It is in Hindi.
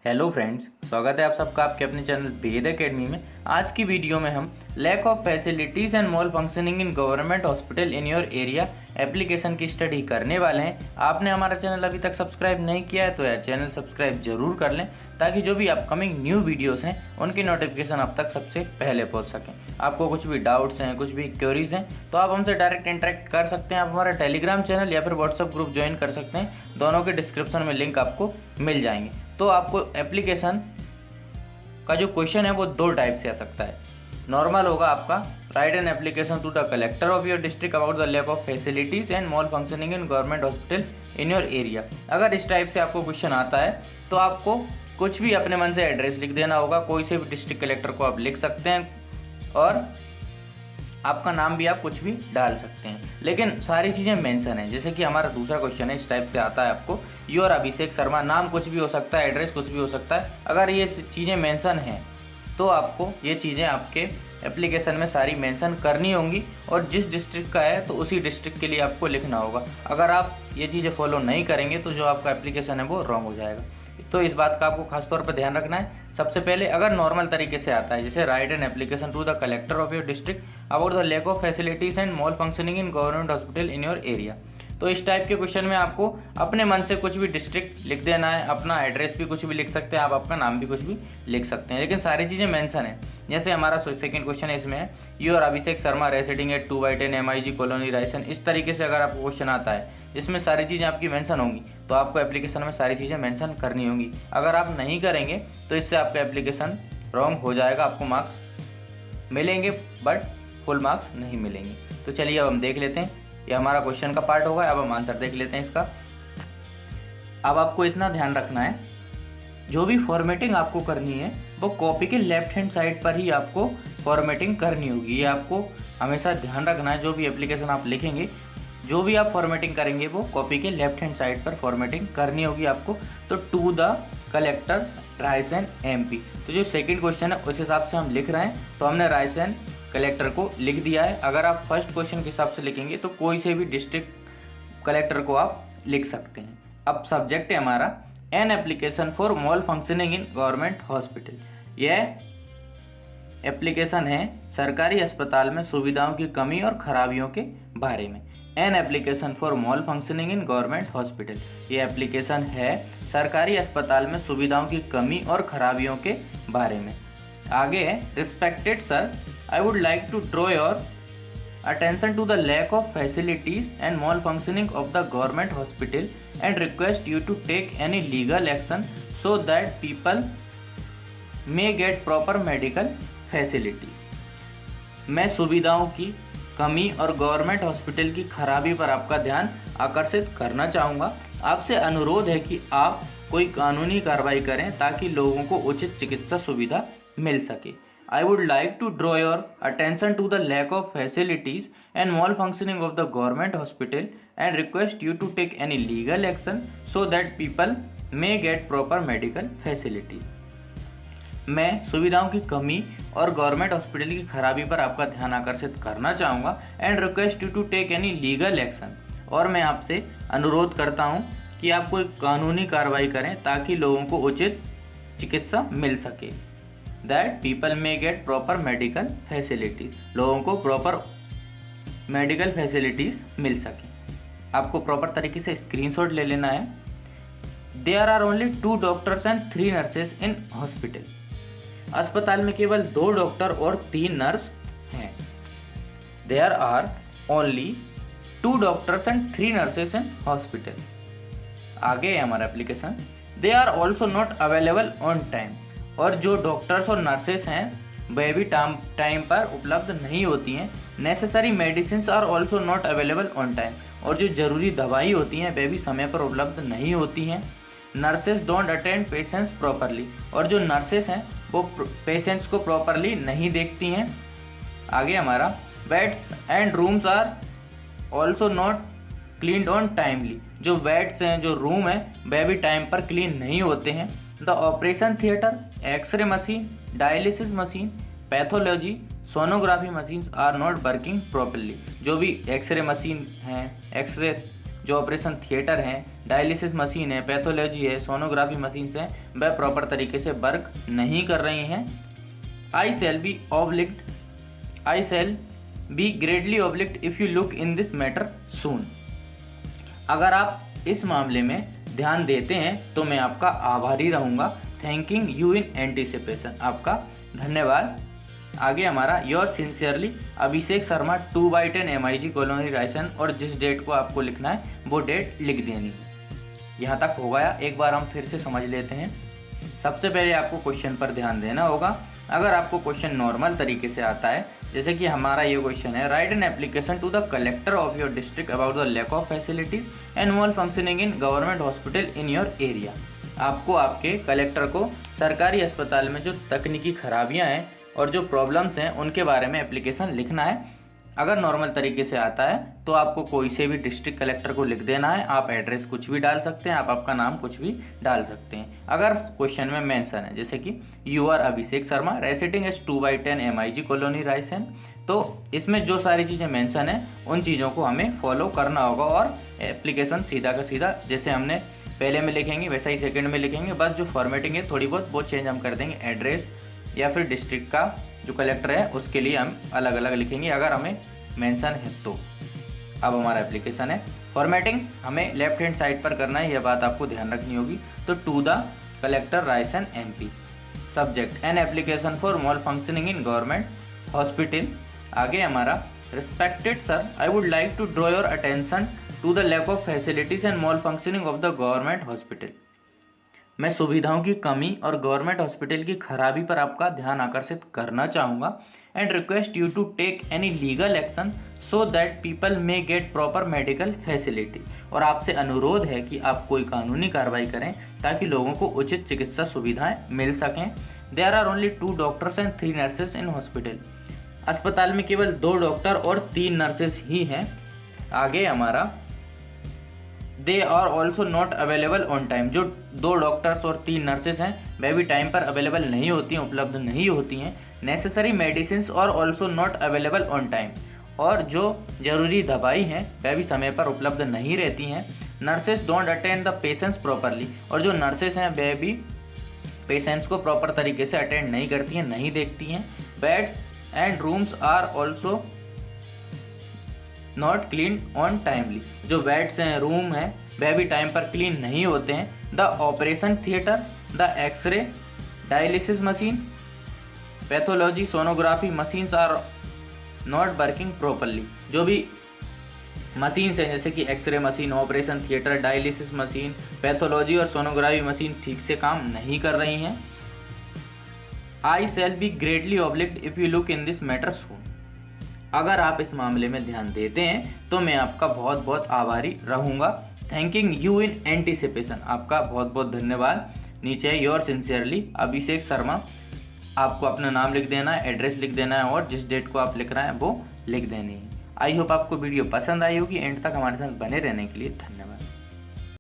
हेलो फ्रेंड्स, स्वागत है आप सबका आपके अपने चैनल वेद एकेडमी में। आज की वीडियो में हम lack of facilities and malfunctioning in government hospital in your area application की स्टडी करने वाले हैं। आपने हमारा चैनल अभी तक सब्सक्राइब नहीं किया है तो यार चैनल सब्सक्राइब जरूर कर लें, ताकि जो भी अपकमिंग न्यू वीडियोस हैं उनकी नोटिफिकेशन आप तक सबसे पहले पहुंच सकें। आपको कुछ भी डाउट्स हैं, कुछ भी क्वेरीज हैं तो आप हमसे डायरेक्ट इंटरेक्ट कर सकते हैं। आप हमारा टेलीग्राम चैनल या फिर व्हाट्सअप ग्रुप ज्वाइन कर सकते हैं, दोनों के डिस्क्रिप्शन में लिंक आपको मिल जाएंगे। तो आपको एप्लीकेशन का जो क्वेश्चन है वो दो टाइप से आ सकता है। नॉर्मल होगा आपका write an application to the collector of your district about the lack of facilities and malfunctioning in government hospital in your area. अगर इस टाइप से आपको क्वेश्चन आता है तो आपको कुछ भी अपने मन से एड्रेस लिख देना होगा। कोई से भी डिस्ट्रिक्ट कलेक्टर को आप लिख सकते हैं और आपका नाम भी आप कुछ भी डाल सकते हैं, लेकिन सारी चीज़ें मेंशन है। जैसे कि हमारा दूसरा क्वेश्चन है, इस टाइप से आता है आपको योर अभिषेक शर्मा, नाम कुछ भी हो सकता है, एड्रेस कुछ भी हो सकता है। अगर ये चीज़ें मेंशन हैं तो आपको ये चीज़ें आपके एप्लीकेशन में सारी मेंशन करनी होंगी और जिस डिस्ट्रिक्ट का है तो उसी डिस्ट्रिक्ट के लिए आपको लिखना होगा। अगर आप ये चीज़ें फॉलो नहीं करेंगे तो जो आपका एप्लीकेशन है वो रॉन्ग हो जाएगा। तो इस बात का आपको खास तौर पर ध्यान रखना है। सबसे पहले अगर नॉर्मल तरीके से आता है, जैसे write an application to the collector of your district about the lack of facilities and malfunctioning in government hospital in your area, तो इस टाइप के क्वेश्चन में आपको अपने मन से कुछ भी डिस्ट्रिक्ट लिख देना है, अपना एड्रेस भी कुछ भी लिख सकते हैं, आप अपना नाम भी कुछ भी लिख सकते हैं, लेकिन सारी चीज़ें मेंशन है। जैसे हमारा सेकंड क्वेश्चन है, इसमें your Abhishek Sharma residing at 2/10 MIG colony Raisen. इस तरीके से अगर आपको क्वेश्चन आता है इसमें सारी चीज़ें आपकी मेंशन होंगी तो आपको एप्लीकेशन में सारी चीज़ें मेंशन करनी होंगी। अगर आप नहीं करेंगे तो इससे आपका एप्लीकेशन रॉन्ग हो जाएगा, आपको मार्क्स मिलेंगे बट फुल मार्क्स नहीं मिलेंगे। तो चलिए अब हम देख लेते हैं, ये हमारा क्वेश्चन का पार्ट होगा। अब हम आंसर देख लेते हैं इसका। अब आपको इतना ध्यान रखना है, जो भी फॉर्मेटिंग आपको करनी है वो कॉपी के लेफ्ट हैंड साइड पर ही आपको फॉर्मेटिंग करनी होगी। ये आपको हमेशा ध्यान रखना है। जो भी एप्लीकेशन आप लिखेंगे, जो भी आप फॉर्मेटिंग करेंगे वो कॉपी के लेफ्ट हैंड साइड पर फॉर्मेटिंग करनी होगी आपको। तो to the collector Raisen MP, तो जो सेकंड क्वेश्चन है उस हिसाब से हम लिख रहे हैं, तो हमने रायसन कलेक्टर को लिख दिया है। अगर आप फर्स्ट क्वेश्चन के हिसाब से लिखेंगे तो कोई से भी डिस्ट्रिक्ट कलेक्टर को आप लिख सकते हैं। अब सब्जेक्ट है हमारा N application for malfunctioning in government hospital. यह एप्लीकेशन है सरकारी अस्पताल में सुविधाओं की कमी और खराबियों के बारे में। N application for malfunctioning in government hospital, ये एप्लीकेशन है सरकारी अस्पताल में सुविधाओं की कमी और खराबियों के बारे में। आगे है, respected sir, I would like to draw your attention to the lack of facilities and malfunctioning of the government hospital and request you to take any legal action so that people may get proper medical facilities। मैं सुविधाओं की कमी और गवर्नमेंट हॉस्पिटल की खराबी पर आपका ध्यान आकर्षित करना चाहूँगा। आपसे अनुरोध है कि आप कोई कानूनी कार्रवाई करें ताकि लोगों को उचित चिकित्सा सुविधा मिल सके। I would like to draw your attention to the lack of facilities and malfunctioning of the government hospital and request you to take any legal action so that people may get proper medical facilities। मैं सुविधाओं की कमी और गवर्नमेंट हॉस्पिटल की खराबी पर आपका ध्यान आकर्षित करना चाहूँगा and request you to take any legal action, और मैं आपसे अनुरोध करता हूँ कि आप कोई कानूनी कार्रवाई करें ताकि लोगों को उचित चिकित्सा मिल सके। That people may get proper medical facilities, लोगों को प्रॉपर मेडिकल फैसिलिटीज़ मिल सके। आपको प्रॉपर तरीके से स्क्रीनशॉट ले लेना है। There are only 2 doctors and 3 nurses in hospital. अस्पताल में केवल 2 डॉक्टर और 3 नर्स हैं। There are only 2 doctors and 3 nurses in hospital. आगे है हमारा application, they are also not available on time, और जो डॉक्टर्स और नर्सेस हैं वह भी टाइम पर उपलब्ध नहीं होती हैं। Necessary medicine are also not available on time, और जो ज़रूरी दवाई होती हैं वह भी समय पर उपलब्ध नहीं होती हैं। Nurses don't attend patients properly, और जो नर्सेस हैं वो पेशेंट्स को प्रॉपरली नहीं देखती हैं। आगे हमारा beds and rooms are also not cleaned on timely, जो बेड्स हैं, जो रूम है वह भी टाइम पर क्लीन नहीं होते हैं। The operation theatre, x ray machine, dialysis machine, pathology, sonography machines are not working properly, जो भी एक्सरे मशीन हैं, एक्सरे जो ऑपरेशन थिएटर हैं, डायलिसिस मशीन है, पैथोलॉजी है, सोनोग्राफी मशीन्स हैं, वह प्रॉपर तरीके से वर्क नहीं कर रही हैं। I shall be greatly obliged if you look in this matter soon. अगर आप इस मामले में ध्यान देते हैं तो मैं आपका आभारी रहूँगा। थैंकिंग यू इन एंटीसिपेशन, आपका धन्यवाद। आगे हमारा your sincerely Abhishek Sharma 2/10 MIG colony Raisen, और जिस डेट को आपको लिखना है वो डेट लिख देनी है। यहाँ तक हो गया। एक बार हम फिर से समझ लेते हैं। सबसे पहले आपको क्वेश्चन पर ध्यान देना होगा। अगर आपको क्वेश्चन नॉर्मल तरीके से आता है, जैसे कि हमारा ये क्वेश्चन है, write an application to the collector of your district about the lack of facilities and malfunctioning in government hospital in your area. आपको आपके कलेक्टर को सरकारी अस्पताल में जो तकनीकी खराबियां हैं और जो प्रॉब्लम्स हैं उनके बारे में एप्लीकेशन लिखना है। अगर नॉर्मल तरीके से आता है तो आपको कोई से भी डिस्ट्रिक्ट कलेक्टर को लिख देना है। आप एड्रेस कुछ भी डाल सकते हैं, आप आपका नाम कुछ भी डाल सकते हैं। अगर क्वेश्चन में मेंशन है जैसे कि you are Abhishek Sharma residing as 2/10 MIG colony Raisen, तो इसमें जो सारी चीज़ें मेंशन है उन चीज़ों को हमें फॉलो करना होगा और एप्लीकेशन सीधा का सीधा जैसे हमने पहले में लिखेंगे वैसा ही सेकेंड में लिखेंगे। बस जो फॉर्मेटिंग है थोड़ी बहुत वो चेंज हम कर देंगे। एड्रेस या फिर डिस्ट्रिक्ट का जो कलेक्टर है उसके लिए हम अलग अलग लिखेंगे अगर हमें मेंशन है तो। अब हमारा एप्लीकेशन है, फॉर्मेटिंग हमें लेफ्ट हैंड साइड पर करना है, यह बात आपको ध्यान रखनी होगी। तो to the collector Raisen MP, subject an application for malfunctioning in government hospital. आगे हमारा respected sir, I would like to draw your attention to the lack of facilities and malfunctioning of the government hospital. मैं सुविधाओं की कमी और गवर्नमेंट हॉस्पिटल की खराबी पर आपका ध्यान आकर्षित करना चाहूँगा and request you to take any legal action so that people may get proper medical facility. और आपसे अनुरोध है कि आप कोई कानूनी कार्रवाई करें ताकि लोगों को उचित चिकित्सा सुविधाएं मिल सकें। There are only 2 doctors and 3 nurses in hospital. अस्पताल में केवल 2 डॉक्टर और 3 नर्सेज ही हैं। आगे हमारा they are also not available on time. जो 2 डॉक्टर्स और 3 नर्सेज हैं वह भी टाइम पर अवेलेबल नहीं होती हैं, उपलब्ध नहीं होती हैं। नेसेसरी मेडिसिन और also not available on time. और जो जरूरी दवाई हैं वह भी समय पर उपलब्ध नहीं रहती हैं। Nurses don't attend the patients properly. और जो नर्सेज हैं वह भी पेशेंट्स को प्रॉपर तरीके से अटेंड नहीं करती हैं, नहीं देखती हैं। Beds and rooms are also not clean on timely. जो बेड्स हैं, रूम हैं, वह भी टाइम पर क्लीन नहीं होते हैं। The operation theatre, the x-ray, dialysis machine, pathology, sonography machines are not working properly. जो भी मशीन्स हैं जैसे कि x-ray machine, operation theatre, dialysis machine, pathology और सोनोग्राफी मशीन ठीक से काम नहीं कर रही हैं। I shall be greatly obliged if you look in this matter soon. अगर आप इस मामले में ध्यान देते हैं तो मैं आपका बहुत बहुत आभारी रहूँगा। थैंकिंग यू इन एंटीसिपेशन, आपका बहुत बहुत धन्यवाद। नीचे है योर सिंसियरली अभिषेक शर्मा। आपको अपना नाम लिख देना है, एड्रेस लिख देना है और जिस डेट को आप लिख रहे हैं वो लिख देनी है। आई होप आपको वीडियो पसंद आई होगी। एंड तक हमारे साथ बने रहने के लिए धन्यवाद।